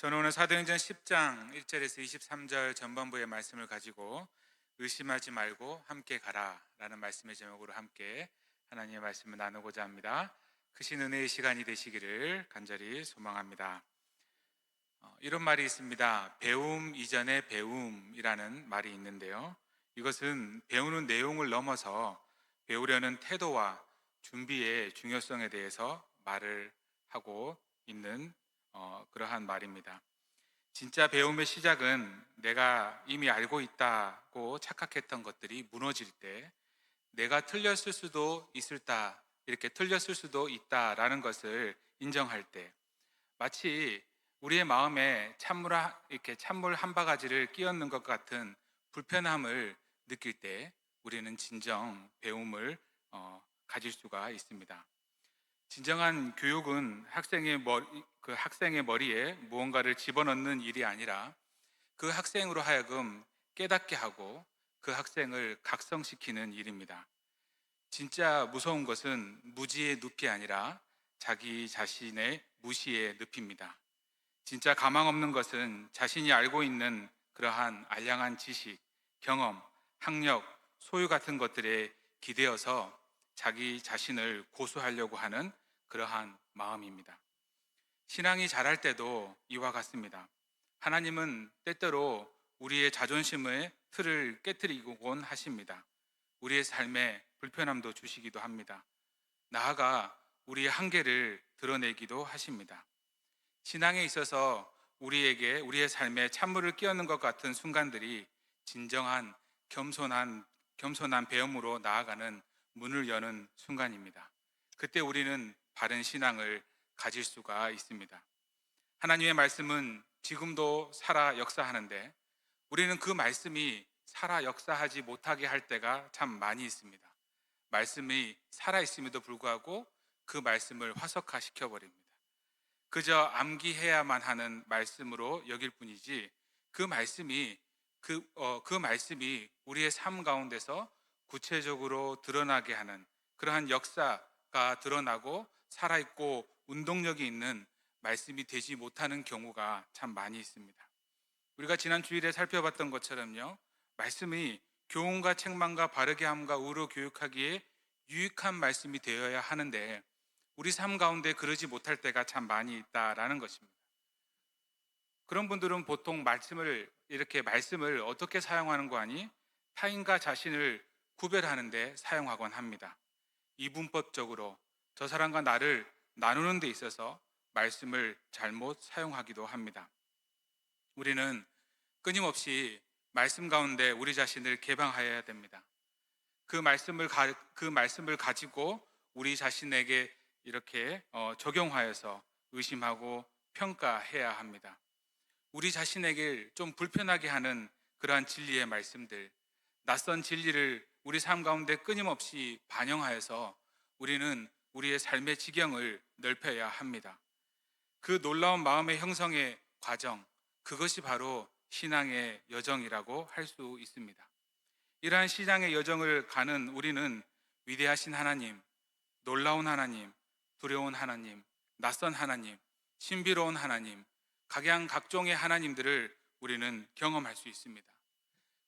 저는 오늘 사도행전 10장 1절에서 23절 전반부의 말씀을 가지고 의심하지 말고 함께 가라라는 말씀의 제목으로 함께 하나님의 말씀을 나누고자 합니다. 크신 은혜의 시간이 되시기를 간절히 소망합니다. 이런 말이 있습니다. 배움 이전의 배움이라는 말이 있는데요. 이것은 배우는 내용을 넘어서 배우려는 태도와 준비의 중요성에 대해서 말을 하고 있는 그러한 말입니다. 진짜 배움의 시작은 내가 이미 알고 있다고 착각했던 것들이 무너질 때, 내가 틀렸을 수도 있을다, 이렇게 틀렸을 수도 있다라는 것을 인정할 때, 마치 우리의 마음에 이렇게 찬물 한 바가지를 끼얹는 것 같은 불편함을 느낄 때 우리는 진정 배움을 가질 수가 있습니다. 진정한 교육은 학생의 머리에 무언가를 집어넣는 일이 아니라 그 학생으로 하여금 깨닫게 하고 그 학생을 각성시키는 일입니다. 진짜 무서운 것은 무지의 늪이 아니라 자기 자신의 무시의 늪입니다. 진짜 가망 없는 것은 자신이 알고 있는 그러한 알량한 지식, 경험, 학력, 소유 같은 것들에 기대어서 자기 자신을 고수하려고 하는 그러한 마음입니다. 신앙이 자랄 때도 이와 같습니다. 하나님은 때때로 우리의 자존심의 틀을 깨뜨리곤 하십니다. 우리의 삶에 불편함도 주시기도 합니다. 나아가 우리의 한계를 드러내기도 하십니다. 신앙에 있어서 우리의 삶에 찬물을 끼얹는 것 같은 순간들이 진정한 겸손한 배움으로 나아가는 문을 여는 순간입니다. 그때 우리는 바른 신앙을 가질 수가 있습니다. 하나님의 말씀은 지금도 살아 역사하는데 우리는 그 말씀이 살아 역사하지 못하게 할 때가 참 많이 있습니다. 말씀이 살아 있음에도 불구하고 그 말씀을 화석화시켜 버립니다. 그저 암기해야만 하는 말씀으로 여길 뿐이지 그 말씀이 그 말씀이 우리의 삶 가운데서 구체적으로 드러나게 하는 그러한 역사가 드러나고 살아있고 운동력이 있는 말씀이 되지 못하는 경우가 참 많이 있습니다. 우리가 지난 주일에 살펴봤던 것처럼요, 말씀이 교훈과 책망과 바르게 함과 의로 교육하기에 유익한 말씀이 되어야 하는데 우리 삶 가운데 그러지 못할 때가 참 많이 있다라는 것입니다. 그런 분들은 보통 말씀을 어떻게 사용하는 거 아니? 타인과 자신을 구별하는데 사용하곤 합니다. 이분법적으로 저 사람과 나를 나누는 데 있어서 말씀을 잘못 사용하기도 합니다. 우리는 끊임없이 말씀 가운데 우리 자신을 개방하여야 됩니다. 그 말씀을 가지고 우리 자신에게 이렇게 적용하여서 의심하고 평가해야 합니다. 우리 자신에게 좀 불편하게 하는 그러한 진리의 말씀들, 낯선 진리를 우리 삶 가운데 끊임없이 반영하여서 우리는 우리의 삶의 지경을 넓혀야 합니다. 그 놀라운 마음의 형성의 과정, 그것이 바로 신앙의 여정이라고 할 수 있습니다. 이러한 신앙의 여정을 가는 우리는 위대하신 하나님, 놀라운 하나님, 두려운 하나님, 낯선 하나님, 신비로운 하나님, 각종의 하나님들을 우리는 경험할 수 있습니다.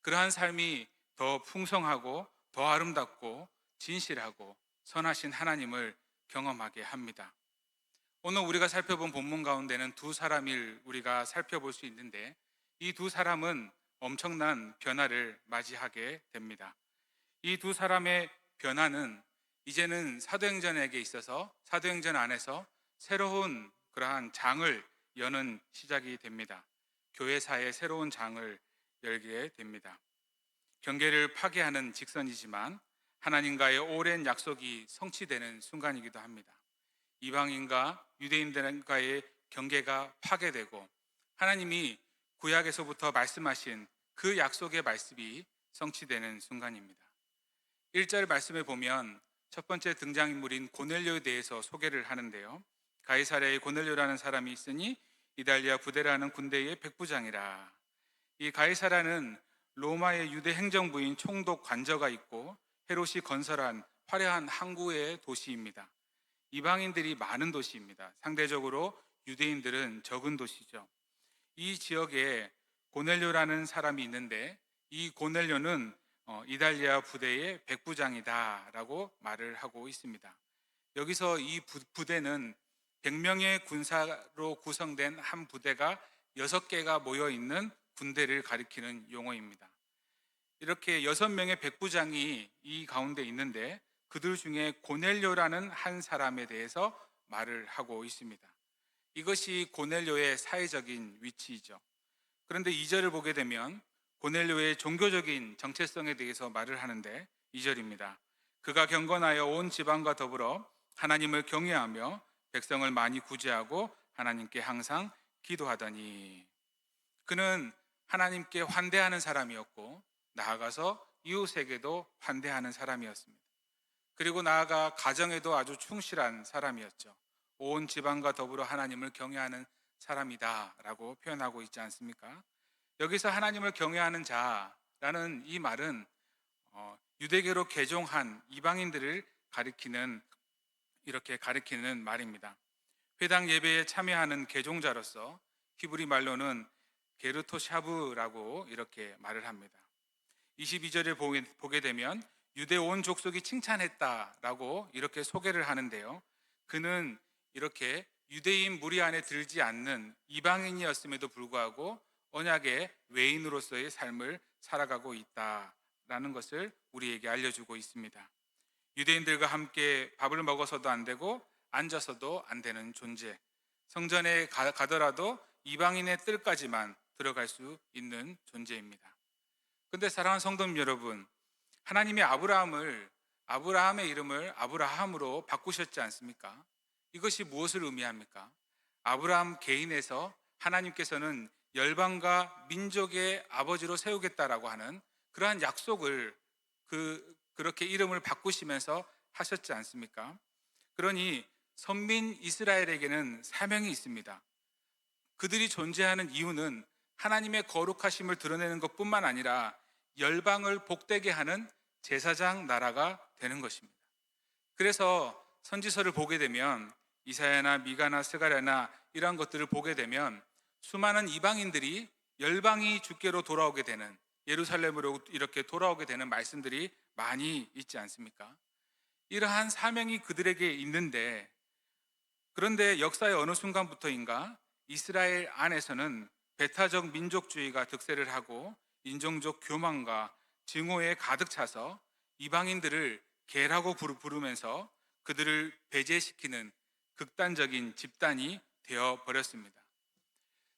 그러한 삶이 더 풍성하고 더 아름답고 진실하고 선하신 하나님을 경험하게 합니다. 오늘 우리가 살펴본 본문 가운데는 두 사람을 우리가 살펴볼 수 있는데 이 두 사람은 엄청난 변화를 맞이하게 됩니다. 이 두 사람의 변화는 이제는 사도행전 안에서 새로운 그러한 장을 여는 시작이 됩니다. 교회사의 새로운 장을 열게 됩니다. 경계를 파괴하는 직선이지만 하나님과의 오랜 약속이 성취되는 순간이기도 합니다. 이방인과 유대인들과의 경계가 파괴되고 하나님이 구약에서부터 말씀하신 그 약속의 말씀이 성취되는 순간입니다. 1절 말씀에 보면 첫 번째 등장인물인 고넬료에 대해서 소개를 하는데요. 가이사랴에 고넬료라는 사람이 있으니 이달리아 부대라는 군대의 백부장이라. 이 가이사랴는 로마의 유대 행정부인 총독 관저가 있고 헤롯이 건설한 화려한 항구의 도시입니다. 이방인들이 많은 도시입니다. 상대적으로 유대인들은 적은 도시죠. 이 지역에 고넬료라는 사람이 있는데 이 고넬료는 이달리아 부대의 백부장이다라고 말을 하고 있습니다. 여기서 이 부대는 100명의 군사로 구성된 한 부대가 6개가 모여 있는 군대를 가리키는 용어입니다. 이렇게 6명의 백부장이 이 가운데 있는데 그들 중에 고넬료라는 한 사람에 대해서 말을 하고 있습니다. 이것이 고넬료의 사회적인 위치이죠. 그런데 2절을 보게 되면 고넬료의 종교적인 정체성에 대해서 말을 하는데 2절입니다. 그가 경건하여 온 지방과 더불어 하나님을 경외하며 백성을 많이 구제하고 하나님께 항상 기도하더니, 그는 하나님께 환대하는 사람이었고 나아가서 이웃에게도 환대하는 사람이었습니다. 그리고 나아가 가정에도 아주 충실한 사람이었죠. 온 지방과 더불어 하나님을 경외하는 사람이다라고 표현하고 있지 않습니까? 여기서 하나님을 경외하는 자라는 이 말은 유대교로 개종한 이방인들을 가리키는 말입니다. 회당 예배에 참여하는 개종자로서 히브리 말로는 게르토샤브라고 이렇게 말을 합니다. 22절에 보게 되면 유대 온 족속이 칭찬했다라고 이렇게 소개를 하는데요. 그는 이렇게 유대인 무리 안에 들지 않는 이방인이었음에도 불구하고 언약의 외인으로서의 삶을 살아가고 있다라는 것을 우리에게 알려주고 있습니다. 유대인들과 함께 밥을 먹어서도 안 되고 앉아서도 안 되는 존재, 성전에 가더라도 이방인의 뜰까지만 들어갈 수 있는 존재입니다. 그런데 사랑하는 성도님 여러분, 하나님이 아브라함의 이름을 아브라함으로 바꾸셨지 않습니까? 이것이 무엇을 의미합니까? 아브라함 개인에서 하나님께서는 열방과 민족의 아버지로 세우겠다라고 하는 그러한 약속을 그렇게 이름을 바꾸시면서 하셨지 않습니까? 그러니 선민 이스라엘에게는 사명이 있습니다. 그들이 존재하는 이유는 하나님의 거룩하심을 드러내는 것뿐만 아니라 열방을 복되게 하는 제사장 나라가 되는 것입니다. 그래서 선지서를 보게 되면 이사야나 미가나 스가랴나 이러한 것들을 보게 되면 수많은 이방인들이 열방이 주께로 돌아오게 되는, 예루살렘으로 이렇게 돌아오게 되는 말씀들이 많이 있지 않습니까? 이러한 사명이 그들에게 있는데, 그런데 역사의 어느 순간부터인가 이스라엘 안에서는 배타적 민족주의가 득세를 하고 인종적 교만과 증오에 가득 차서 이방인들을 개라고 부르면서 그들을 배제시키는 극단적인 집단이 되어 버렸습니다.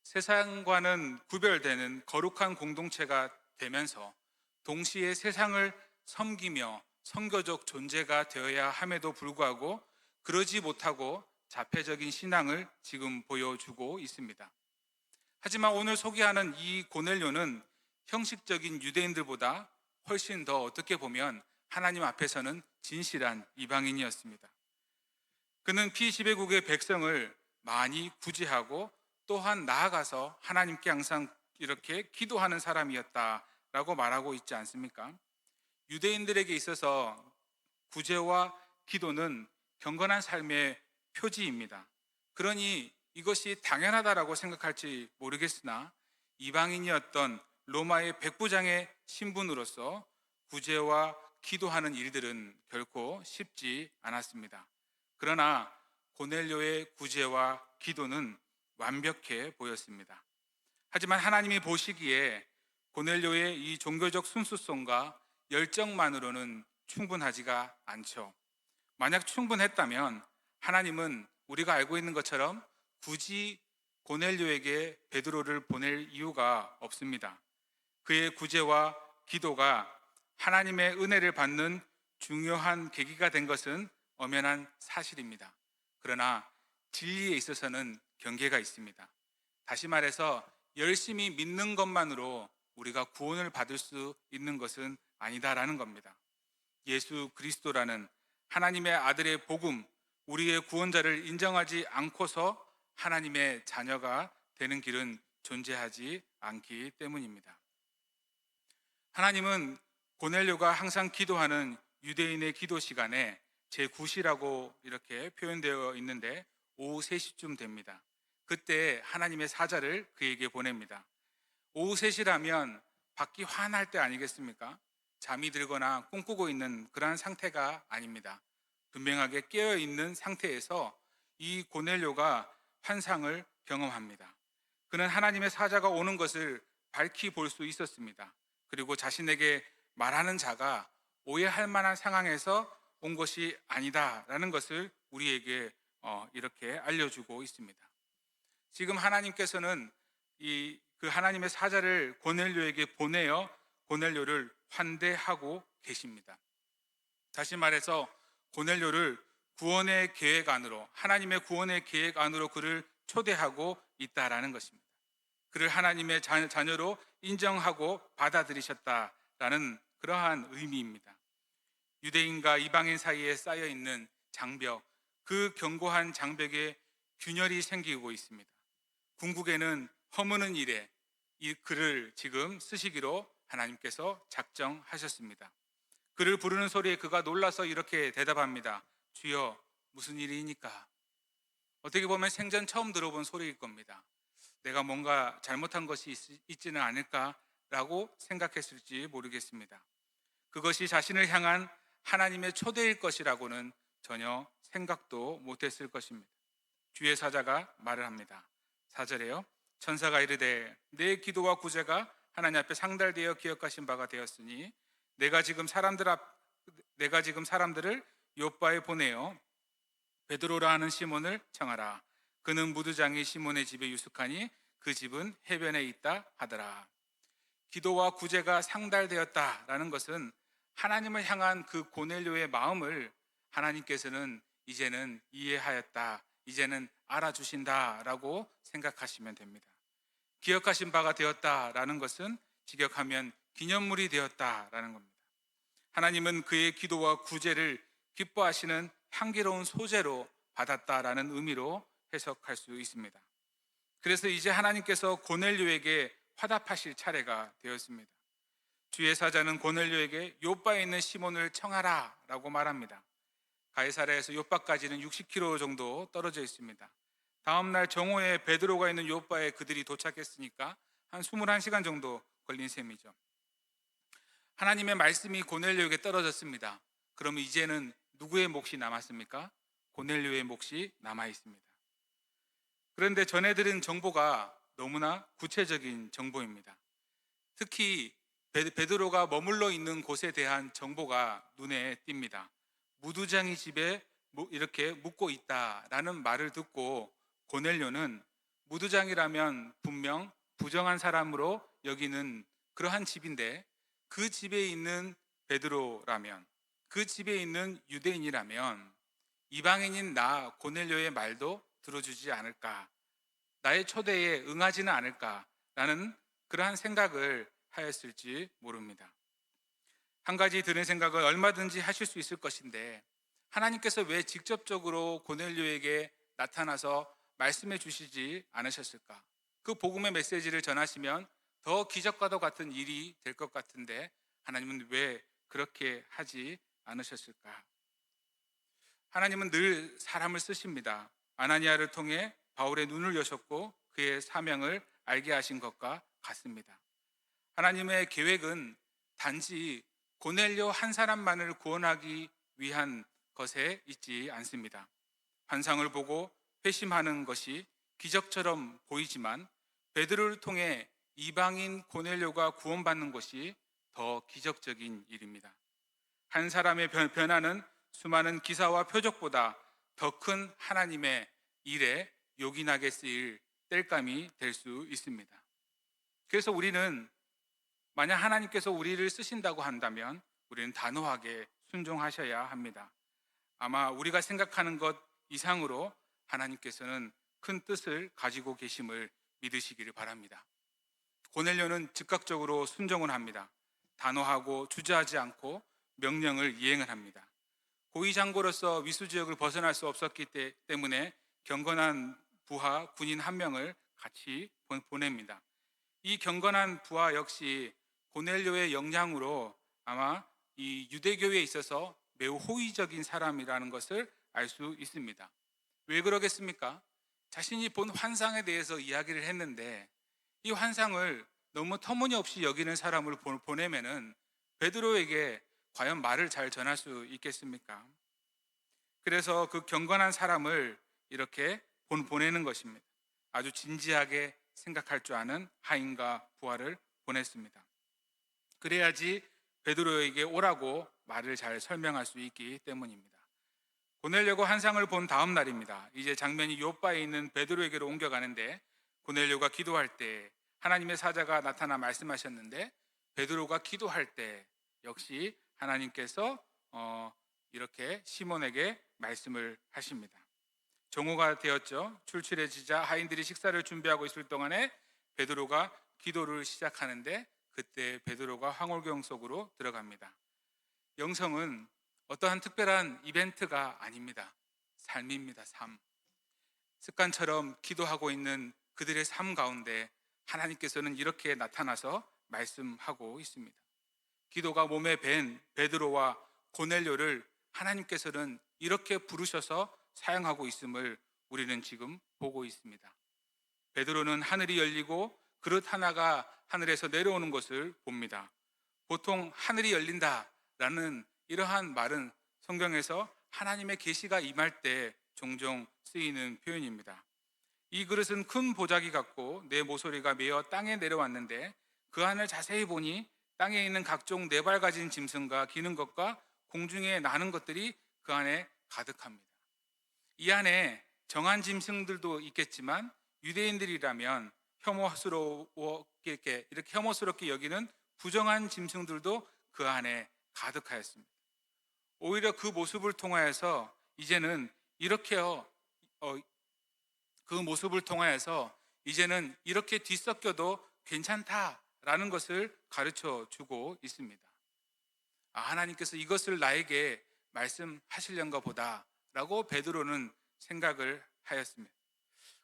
세상과는 구별되는 거룩한 공동체가 되면서 동시에 세상을 섬기며 선교적 존재가 되어야 함에도 불구하고 그러지 못하고 자폐적인 신앙을 지금 보여주고 있습니다. 하지만 오늘 소개하는 이 고넬료는 형식적인 유대인들보다 훨씬 더 어떻게 보면 하나님 앞에서는 진실한 이방인이었습니다. 그는 피지배국의 백성을 많이 구제하고 또한 나아가서 하나님께 항상 이렇게 기도하는 사람이었다라고 말하고 있지 않습니까? 유대인들에게 있어서 구제와 기도는 경건한 삶의 표지입니다. 그러니 이것이 당연하다라고 생각할지 모르겠으나 이방인이었던 로마의 백부장의 신분으로서 구제와 기도하는 일들은 결코 쉽지 않았습니다. 그러나 고넬료의 구제와 기도는 완벽해 보였습니다. 하지만 하나님이 보시기에 고넬료의 이 종교적 순수성과 열정만으로는 충분하지가 않죠. 만약 충분했다면 하나님은 우리가 알고 있는 것처럼 굳이 고넬료에게 베드로를 보낼 이유가 없습니다. 그의 구제와 기도가 하나님의 은혜를 받는 중요한 계기가 된 것은 엄연한 사실입니다. 그러나 진리에 있어서는 경계가 있습니다. 다시 말해서 열심히 믿는 것만으로 우리가 구원을 받을 수 있는 것은 아니다라는 겁니다. 예수 그리스도라는 하나님의 아들의 복음, 우리의 구원자를 인정하지 않고서 하나님의 자녀가 되는 길은 존재하지 않기 때문입니다. 하나님은 고넬료가 항상 기도하는 유대인의 기도 시간에 제9시라고 이렇게 표현되어 있는데 오후 3시쯤 됩니다. 그때 하나님의 사자를 그에게 보냅니다. 오후 3시라면 밖이 환할 때 아니겠습니까? 잠이 들거나 꿈꾸고 있는 그러한 상태가 아닙니다. 분명하게 깨어 있는 상태에서 이 고넬료가 환상을 경험합니다. 그는 하나님의 사자가 오는 것을 밝히 볼 수 있었습니다. 그리고 자신에게 말하는 자가 오해할 만한 상황에서 온 것이 아니다라는 것을 우리에게 이렇게 알려주고 있습니다. 지금 하나님께서는 그 하나님의 사자를 고넬료에게 보내어 고넬료를 환대하고 계십니다. 다시 말해서 고넬료를 구원의 계획 안으로, 하나님의 구원의 계획 안으로 그를 초대하고 있다라는 것입니다. 그를 하나님의 자녀로 인정하고 받아들이셨다라는 그러한 의미입니다. 유대인과 이방인 사이에 쌓여 있는 장벽, 그 견고한 장벽에 균열이 생기고 있습니다. 궁극에는 허무는 일에 이 글을 지금 쓰시기로 하나님께서 작정하셨습니다. 그를 부르는 소리에 그가 놀라서 이렇게 대답합니다. 주여, 무슨 일이니까? 어떻게 보면 생전 처음 들어본 소리일 겁니다. 내가 뭔가 잘못한 것이 있지는 않을까라고 생각했을지 모르겠습니다. 그것이 자신을 향한 하나님의 초대일 것이라고는 전혀 생각도 못했을 것입니다. 주의 사자가 말을 합니다. 4절에요. 천사가 이르되 내 기도와 구제가 하나님 앞에 상달되어 기억하신 바가 되었으니 내가 지금 사람들을 요바에 보내어 베드로라 하는 시몬을 청하라. 그는 무두장이 시몬의 집에 유숙하니 그 집은 해변에 있다 하더라. 기도와 구제가 상달되었다라는 것은 하나님을 향한 그 고넬료의 마음을 하나님께서는 이제는 이해하였다, 이제는 알아주신다라고 생각하시면 됩니다. 기억하신 바가 되었다라는 것은 직역하면 기념물이 되었다라는 겁니다. 하나님은 그의 기도와 구제를 기뻐하시는 향기로운 소재로 받았다라는 의미로 해석할 수 있습니다. 그래서 이제 하나님께서 고넬료에게 화답하실 차례가 되었습니다. 주의 사자는 고넬료에게 요바에 있는 시몬을 청하라라고 말합니다. 가이사랴에서 요바까지는 60km 정도 떨어져 있습니다. 다음 날 정오에 베드로가 있는 요바에 그들이 도착했으니까 한 21시간 정도 걸린 셈이죠. 하나님의 말씀이 고넬료에게 떨어졌습니다. 그러면 이제는 누구의 몫이 남았습니까? 고넬료의 몫이 남아 있습니다. 그런데 전해드린 정보가 너무나 구체적인 정보입니다. 특히 베드로가 머물러 있는 곳에 대한 정보가 눈에 띕니다. 무두장이 집에 이렇게 묵고 있다라는 말을 듣고 고넬료는 무두장이라면 분명 부정한 사람으로 여기는 그러한 집인데 그 집에 있는 베드로라면, 그 집에 있는 유대인이라면 이방인인 나 고넬료의 말도 들어주지 않을까, 나의 초대에 응하지는 않을까라는 그러한 생각을 하였을지 모릅니다. 한 가지 드는 생각은 얼마든지 하실 수 있을 것인데 하나님께서 왜 직접적으로 고넬료에게 나타나서 말씀해 주시지 않으셨을까? 그 복음의 메시지를 전하시면 더 기적과도 같은 일이 될 것 같은데 하나님은 왜 그렇게 하지 않으셨을까? 하나님은 늘 사람을 쓰십니다. 아나니아를 통해 바울의 눈을 여셨고 그의 사명을 알게 하신 것과 같습니다. 하나님의 계획은 단지 고넬료 한 사람만을 구원하기 위한 것에 있지 않습니다. 환상을 보고 회심하는 것이 기적처럼 보이지만 베드로를 통해 이방인 고넬료가 구원받는 것이 더 기적적인 일입니다. 한 사람의 변화는 수많은 기사와 표적보다 더 큰 하나님의 일에 요긴하게 쓰일 땔감이 될 수 있습니다. 그래서 우리는 만약 하나님께서 우리를 쓰신다고 한다면 우리는 단호하게 순종하셔야 합니다. 아마 우리가 생각하는 것 이상으로 하나님께서는 큰 뜻을 가지고 계심을 믿으시기를 바랍니다. 고넬료는 즉각적으로 순종을 합니다. 단호하고 주저하지 않고 명령을 이행을 합니다. 고위장고로서 위수 지역을 벗어날 수 없었기 때문에 경건한 부하 군인 한 명을 같이 보냅니다. 이 경건한 부하 역시 고넬료의 역량으로 아마 이 유대교회에 있어서 매우 호의적인 사람이라는 것을 알 수 있습니다. 왜 그러겠습니까? 자신이 본 환상에 대해서 이야기를 했는데 이 환상을 너무 터무니없이 여기는 사람을 보내면은 베드로에게 과연 말을 잘 전할 수 있겠습니까? 그래서 그 경건한 사람을 이렇게 보내는 것입니다. 아주 진지하게 생각할 줄 아는 하인과 부하를 보냈습니다. 그래야지 베드로에게 오라고 말을 잘 설명할 수 있기 때문입니다. 고넬료가 환상을 본 다음 날입니다. 이제 장면이 요바에 있는 베드로에게로 옮겨가는데 고넬료가 기도할 때 하나님의 사자가 나타나 말씀하셨는데 베드로가 기도할 때 역시 하나님께서 이렇게 시몬에게 말씀을 하십니다. 정오가 되었죠. 출출해지자 하인들이 식사를 준비하고 있을 동안에 베드로가 기도를 시작하는데 그때 베드로가 황홀경 속으로 들어갑니다. 영성은 어떠한 특별한 이벤트가 아닙니다. 삶입니다. 삶. 습관처럼 기도하고 있는 그들의 삶 가운데 하나님께서는 이렇게 나타나서 말씀하고 있습니다. 기도가 몸에 밴 베드로와 고넬료를 하나님께서는 이렇게 부르셔서 사용하고 있음을 우리는 지금 보고 있습니다. 베드로는 하늘이 열리고 그릇 하나가 하늘에서 내려오는 것을 봅니다. 보통 하늘이 열린다라는 이러한 말은 성경에서 하나님의 계시가 임할 때 종종 쓰이는 표현입니다. 이 그릇은 큰 보자기 같고 내 모서리가 메어 땅에 내려왔는데 그 안을 자세히 보니 땅에 있는 각종 네 발 가진 짐승과 기는 것과 공중에 나는 것들이 그 안에 가득합니다. 이 안에 정한 짐승들도 있겠지만 유대인들이라면 이렇게 혐오스럽게 여기는 부정한 짐승들도 그 안에 가득하였습니다. 오히려 그 모습을 통하여서 이제는 그 모습을 통하여서 이제는 이렇게 뒤섞여도 괜찮다라는 것을 가르쳐 주고 있습니다. 하나님께서 이것을 나에게 말씀하시려는가 보다라고 베드로는 생각을 하였습니다.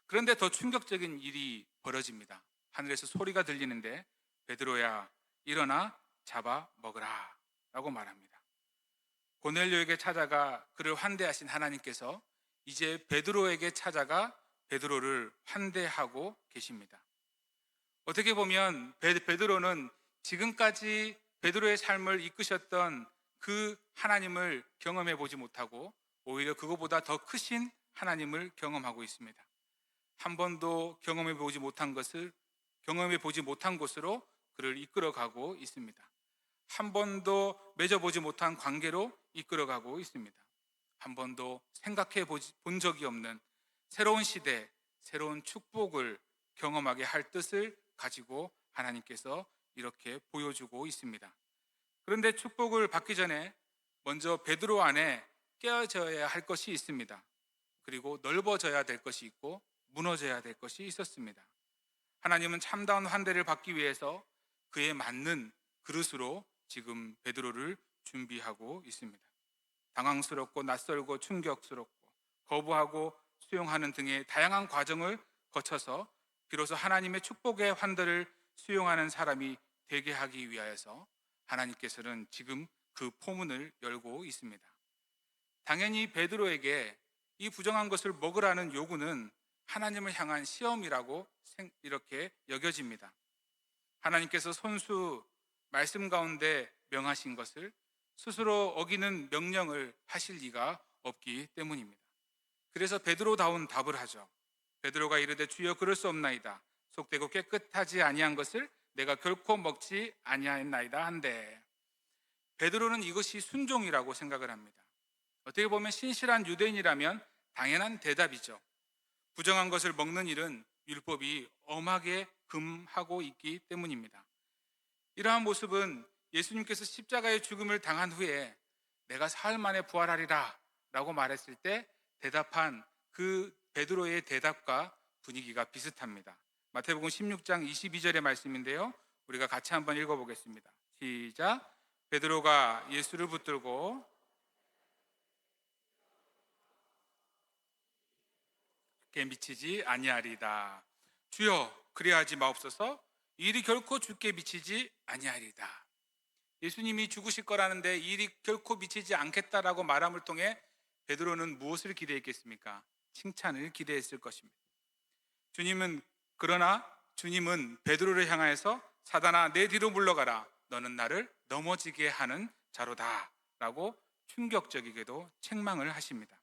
그런데 더 충격적인 일이 벌어집니다. 하늘에서 소리가 들리는데 베드로야 일어나 잡아 먹으라 라고 말합니다. 고넬료에게 찾아가 그를 환대하신 하나님께서 이제 베드로에게 찾아가 베드로를 환대하고 계십니다. 어떻게 보면 베드로는 지금까지 베드로의 삶을 이끄셨던 그 하나님을 경험해 보지 못하고 오히려 그것보다 더 크신 하나님을 경험하고 있습니다. 한 번도 경험해 보지 못한 곳으로 그를 이끌어가고 있습니다. 한 번도 맺어보지 못한 관계로 이끌어가고 있습니다. 한 번도 생각해 본 적이 없는 새로운 시대, 새로운 축복을 경험하게 할 뜻을 가지고 하나님께서 이렇게 보여주고 있습니다. 그런데 축복을 받기 전에 먼저 베드로 안에 깨어져야 할 것이 있습니다. 그리고 넓어져야 될 것이 있고 무너져야 될 것이 있었습니다. 하나님은 참다운 환대를 받기 위해서 그에 맞는 그릇으로 지금 베드로를 준비하고 있습니다. 당황스럽고 낯설고 충격스럽고 거부하고 수용하는 등의 다양한 과정을 거쳐서 비로소 하나님의 축복의 환대를 수용하는 사람이 되게 하기 위하여서 하나님께서는 지금 그 포문을 열고 있습니다. 당연히 베드로에게 이 부정한 것을 먹으라는 요구는 하나님을 향한 시험이라고 이렇게 여겨집니다. 하나님께서 손수 말씀 가운데 명하신 것을 스스로 어기는 명령을 하실 리가 없기 때문입니다. 그래서 베드로다운 답을 하죠. 베드로가 이르되 주여 그럴 수 없나이다. 속되고 깨끗하지 아니한 것을 내가 결코 먹지 아니하였나이다 한데 베드로는 이것이 순종이라고 생각을 합니다. 어떻게 보면 신실한 유대인이라면 당연한 대답이죠. 부정한 것을 먹는 일은 율법이 엄하게 금하고 있기 때문입니다. 이러한 모습은 예수님께서 십자가의 죽음을 당한 후에 내가 사흘 만에 부활하리라 라고 말했을 때 대답한 그 베드로의 대답과 분위기가 비슷합니다. 마태복음 16장 22절의 말씀인데요. 우리가 같이 한번 읽어보겠습니다. 시작. 베드로가 예수를 붙들고 죽게 미치지 아니하리다. 주여 그리하지 마옵소서. 이 일이 결코 죽게 미치지 아니하리다. 예수님이 죽으실 거라는데 이 일이 결코 미치지 않겠다라고 말함을 통해 베드로는 무엇을 기대했겠습니까? 칭찬을 기대했을 것입니다. 그러나 주님은 베드로를 향하여서 사단아 내 뒤로 물러가라 너는 나를 넘어지게 하는 자로다 라고 충격적이게도 책망을 하십니다.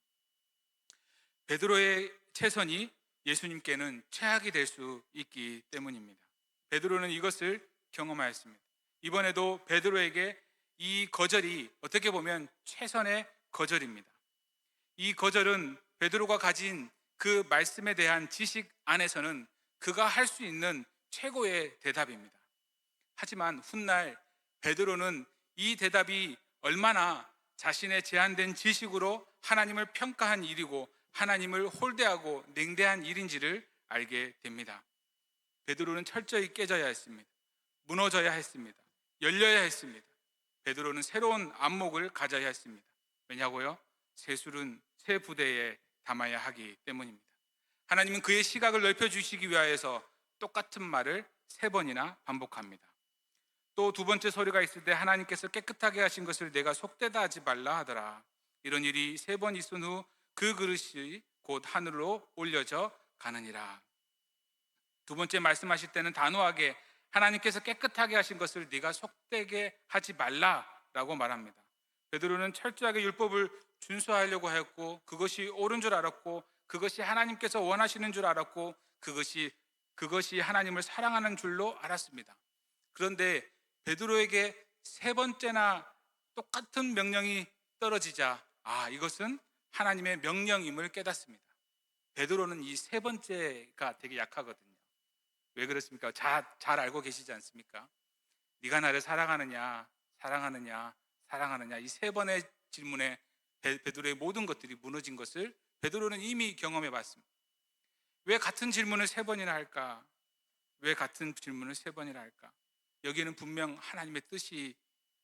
베드로의 최선이 예수님께는 최악이 될 수 있기 때문입니다. 베드로는 이것을 경험하였습니다. 이번에도 베드로에게 이 거절이 어떻게 보면 최선의 거절입니다. 이 거절은 베드로가 가진 그 말씀에 대한 지식 안에서는 그가 할 수 있는 최고의 대답입니다. 하지만 훗날 베드로는 이 대답이 얼마나 자신의 제한된 지식으로 하나님을 평가한 일이고 하나님을 홀대하고 냉대한 일인지를 알게 됩니다. 베드로는 철저히 깨져야 했습니다. 무너져야 했습니다. 열려야 했습니다. 베드로는 새로운 안목을 가져야 했습니다. 왜냐고요? 새술은 새 부대에 담아야 하기 때문입니다. 하나님은 그의 시각을 넓혀주시기 위하여서 똑같은 말을 3번이나 반복합니다. 또 두 번째 소리가 있을 때 하나님께서 깨끗하게 하신 것을 내가 속되다 하지 말라 하더라. 이런 일이 3번 있은 후 그 그릇이 곧 하늘로 올려져 가느니라. 두 번째 말씀하실 때는 단호하게 하나님께서 깨끗하게 하신 것을 네가 속되게 하지 말라라고 말합니다. 베드로는 철저하게 율법을 준수하려고 하였고 그것이 옳은 줄 알았고 그것이 하나님께서 원하시는 줄 알았고 그것이 하나님을 사랑하는 줄로 알았습니다. 그런데 베드로에게 3번째나 똑같은 명령이 떨어지자 이것은 하나님의 명령임을 깨닫습니다. 베드로는 이 3번째가 되게 약하거든요. 왜 그렇습니까? 잘 알고 계시지 않습니까? 네가 나를 사랑하느냐 사랑하느냐 사랑하느냐 이 3번의 질문에 베드로의 모든 것들이 무너진 것을 베드로는 이미 경험해 봤습니다. 왜 같은 질문을 3번이나 할까? 왜 같은 질문을 3번이나 할까? 여기에는 분명 하나님의 뜻이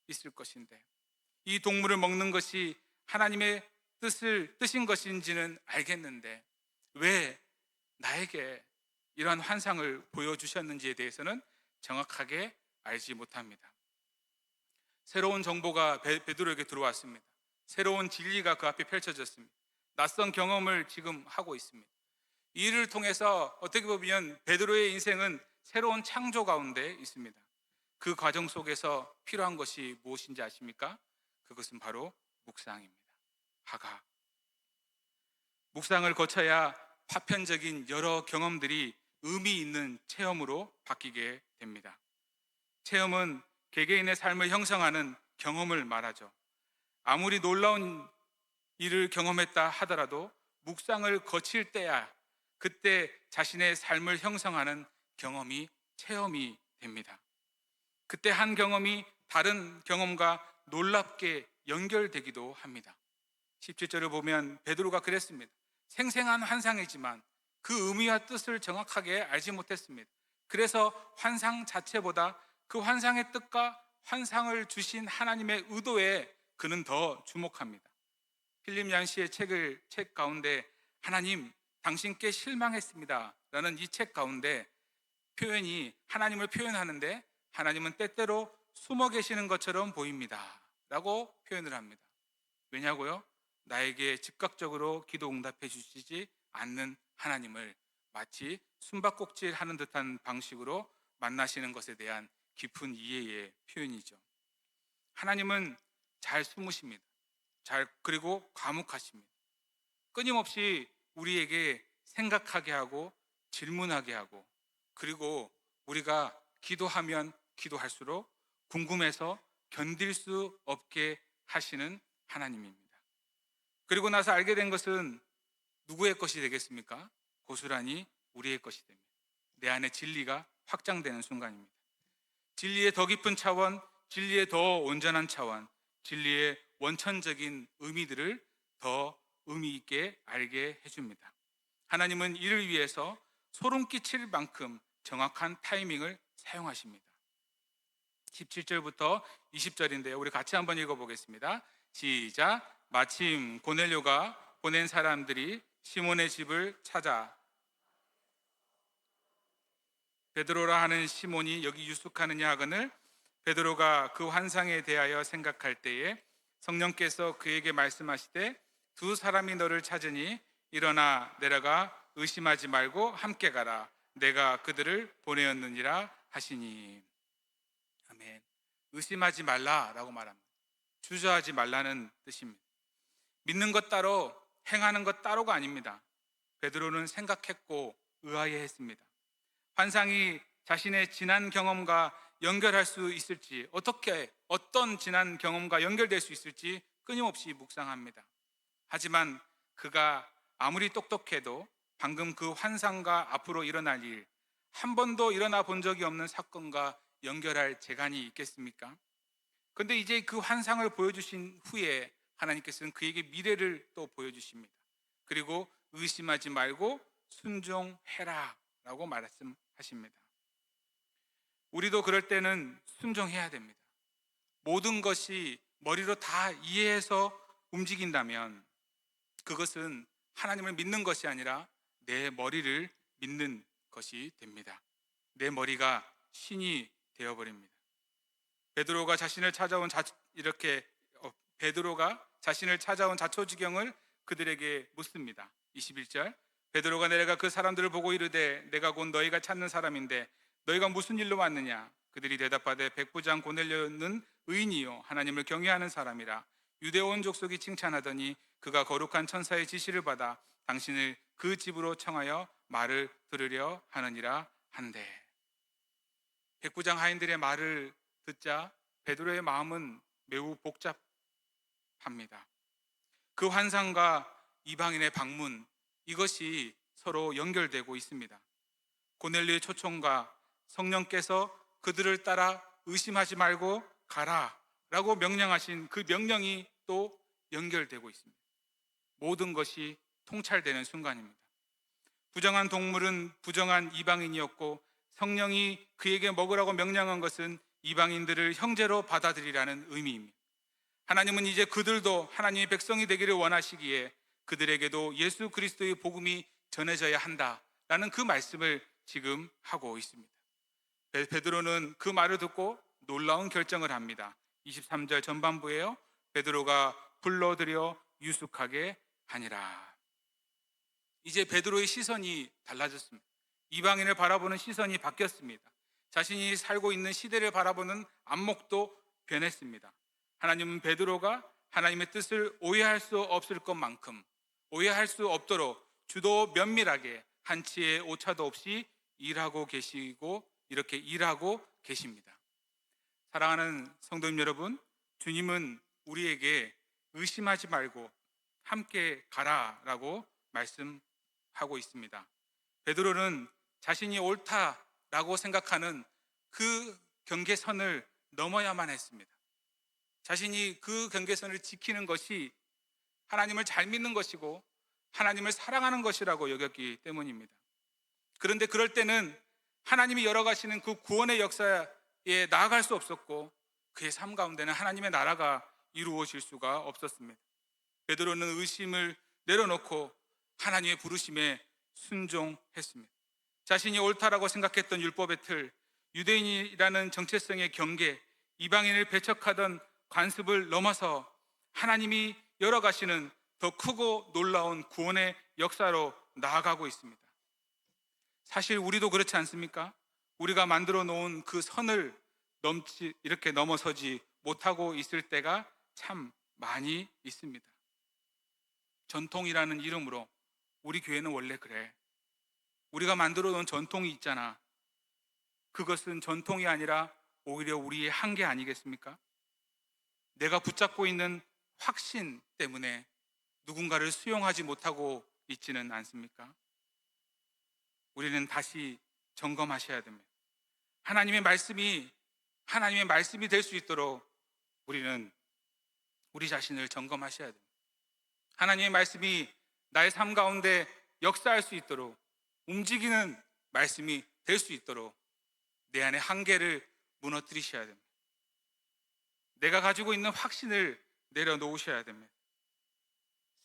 있을 것인데 이 동물을 먹는 것이 하나님의 뜻인 것인지는 알겠는데 왜 나에게 이러한 환상을 보여주셨는지에 대해서는 정확하게 알지 못합니다. 새로운 정보가 베드로에게 들어왔습니다. 새로운 진리가 그 앞에 펼쳐졌습니다. 낯선 경험을 지금 하고 있습니다. 이를 통해서 어떻게 보면 베드로의 인생은 새로운 창조 가운데 있습니다. 그 과정 속에서 필요한 것이 무엇인지 아십니까? 그것은 바로 묵상입니다. 하가. 묵상을 거쳐야 파편적인 여러 경험들이 의미 있는 체험으로 바뀌게 됩니다. 체험은 개개인의 삶을 형성하는 경험을 말하죠. 아무리 놀라운 일을 경험했다 하더라도 묵상을 거칠 때야 그때 자신의 삶을 형성하는 경험이 체험이 됩니다. 그때 한 경험이 다른 경험과 놀랍게 연결되기도 합니다. 17절을 보면 베드로가 그랬습니다. 생생한 환상이지만 그 의미와 뜻을 정확하게 알지 못했습니다. 그래서 환상 자체보다 그 환상의 뜻과 환상을 주신 하나님의 의도에 그는 더 주목합니다. 필립 얀시의 책 가운데 하나님 당신께 실망했습니다 라는 이 책 가운데 표현이 하나님을 표현하는데 하나님은 때때로 숨어 계시는 것처럼 보입니다 라고 표현을 합니다. 왜냐고요? 나에게 즉각적으로 기도 응답해 주시지 않는 하나님을 마치 숨바꼭질 하는 듯한 방식으로 만나시는 것에 대한 깊은 이해의 표현이죠. 하나님은 잘 숨으십니다. 그리고 과묵하십니다. 끊임없이 우리에게 생각하게 하고 질문하게 하고 그리고 우리가 기도하면 기도할수록 궁금해서 견딜 수 없게 하시는 하나님입니다. 그리고 나서 알게 된 것은 누구의 것이 되겠습니까? 고스란히 우리의 것이 됩니다. 내 안에 진리가 확장되는 순간입니다. 진리의 더 깊은 차원, 진리의 더 온전한 차원, 진리의 원천적인 의미들을 더 의미 있게 알게 해줍니다. 하나님은 이를 위해서 소름 끼칠 만큼 정확한 타이밍을 사용하십니다. 17절부터 20절인데요. 우리 같이 한번 읽어보겠습니다. 시작. 마침 고넬료가 보낸 사람들이 시몬의 집을 찾아 베드로라 하는 시몬이 여기 유숙하느냐 하거늘 베드로가 그 환상에 대하여 생각할 때에 성령께서 그에게 말씀하시되 두 사람이 너를 찾으니 일어나 내려가 의심하지 말고 함께 가라. 내가 그들을 보내었느니라 하시니. 아멘. 의심하지 말라라고 말합니다. 주저하지 말라는 뜻입니다. 믿는 것 따로 행하는 것 따로가 아닙니다. 베드로는 생각했고 의아해했습니다. 환상이 자신의 지난 경험과 연결할 수 있을지, 어떤 지난 경험과 연결될 수 있을지 끊임없이 묵상합니다. 하지만 그가 아무리 똑똑해도 방금 그 환상과 앞으로 일어날 일, 한 번도 일어나 본 적이 없는 사건과 연결할 재간이 있겠습니까? 그런데 이제 그 환상을 보여주신 후에 하나님께서는 그에게 미래를 또 보여주십니다. 그리고 의심하지 말고 순종해라 라고 말씀하십니다. 우리도 그럴 때는 순종해야 됩니다. 모든 것이 머리로 다 이해해서 움직인다면 그것은 하나님을 믿는 것이 아니라 내 머리를 믿는 것이 됩니다. 내 머리가 신이 되어버립니다. 베드로가 자신을 찾아온 자초지경을 그들에게 묻습니다. 21절, 베드로가 내려가 그 사람들을 보고 이르되 내가 곧 너희가 찾는 사람인데 너희가 무슨 일로 왔느냐? 그들이 대답하되 백부장 고넬료는 의인이요 하나님을 경외하는 사람이라. 유대 온 족속이 칭찬하더니 그가 거룩한 천사의 지시를 받아 당신을 그 집으로 청하여 말을 들으려 하느니라 한대. 백부장 하인들의 말을 듣자 베드로의 마음은 매우 복잡합니다. 그 환상과 이방인의 방문, 이것이 서로 연결되고 있습니다. 고넬료의 초청과 성령께서 그들을 따라 의심하지 말고 가라 라고 명령하신 그 명령이 또 연결되고 있습니다. 모든 것이 통찰되는 순간입니다. 부정한 동물은 부정한 이방인이었고 성령이 그에게 먹으라고 명령한 것은 이방인들을 형제로 받아들이라는 의미입니다. 하나님은 이제 그들도 하나님의 백성이 되기를 원하시기에 그들에게도 예수 그리스도의 복음이 전해져야 한다라는 그 말씀을 지금 하고 있습니다. 베드로는 그 말을 듣고 놀라운 결정을 합니다. 23절 전반부에요. 베드로가 불러들여 유숙하게 하니라. 이제 베드로의 시선이 달라졌습니다. 이방인을 바라보는 시선이 바뀌었습니다. 자신이 살고 있는 시대를 바라보는 안목도 변했습니다. 하나님은 베드로가 하나님의 뜻을 오해할 수 없을 것만큼 오해할 수 없도록 주도 면밀하게 한치의 오차도 없이 일하고 계시고 이렇게 일하고 계십니다. 사랑하는 성도님 여러분, 주님은 우리에게 의심하지 말고 함께 가라라고 말씀하고 있습니다. 베드로는 자신이 옳다라고 생각하는 그 경계선을 넘어야만 했습니다. 자신이 그 경계선을 지키는 것이 하나님을 잘 믿는 것이고 하나님을 사랑하는 것이라고 여겼기 때문입니다. 그런데 그럴 때는 하나님이 열어가시는 그 구원의 역사에 나아갈 수 없었고 그의 삶 가운데는 하나님의 나라가 이루어질 수가 없었습니다. 베드로는 의심을 내려놓고 하나님의 부르심에 순종했습니다. 자신이 옳다라고 생각했던 율법의 틀, 유대인이라는 정체성의 경계, 이방인을 배척하던 관습을 넘어서 하나님이 열어가시는 더 크고 놀라운 구원의 역사로 나아가고 있습니다. 사실 우리도 그렇지 않습니까? 우리가 만들어 놓은 그 선을 이렇게 넘어서지 못하고 있을 때가 참 많이 있습니다. 전통이라는 이름으로 우리 교회는 원래 그래. 우리가 만들어 놓은 전통이 있잖아. 그것은 전통이 아니라 오히려 우리의 한계 아니겠습니까? 내가 붙잡고 있는 확신 때문에 누군가를 수용하지 못하고 있지는 않습니까? 우리는 다시 점검하셔야 됩니다. 하나님의 말씀이 될 수 있도록 우리는 우리 자신을 점검하셔야 됩니다. 하나님의 말씀이 나의 삶 가운데 역사할 수 있도록 움직이는 말씀이 될 수 있도록 내 안의 한계를 무너뜨리셔야 됩니다. 내가 가지고 있는 확신을 내려놓으셔야 됩니다.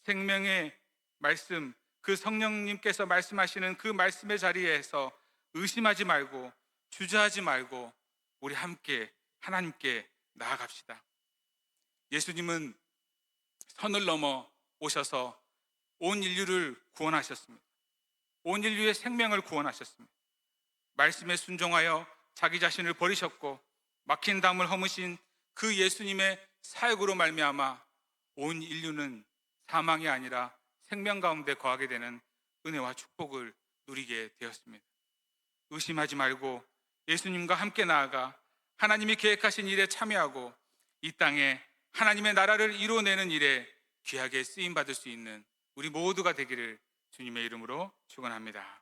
생명의 말씀, 그 성령님께서 말씀하시는 그 말씀의 자리에서 의심하지 말고 주저하지 말고 우리 함께 하나님께 나아갑시다. 예수님은 선을 넘어 오셔서 온 인류를 구원하셨습니다. 온 인류의 생명을 구원하셨습니다. 말씀에 순종하여 자기 자신을 버리셨고 막힌 담을 허무신 그 예수님의 사역으로 말미암아 온 인류는 사망이 아니라 생명 가운데 거하게 되는 은혜와 축복을 누리게 되었습니다. 의심하지 말고 예수님과 함께 나아가 하나님이 계획하신 일에 참여하고 이 땅에 하나님의 나라를 이루어내는 일에 귀하게 쓰임받을 수 있는 우리 모두가 되기를 주님의 이름으로 축원합니다.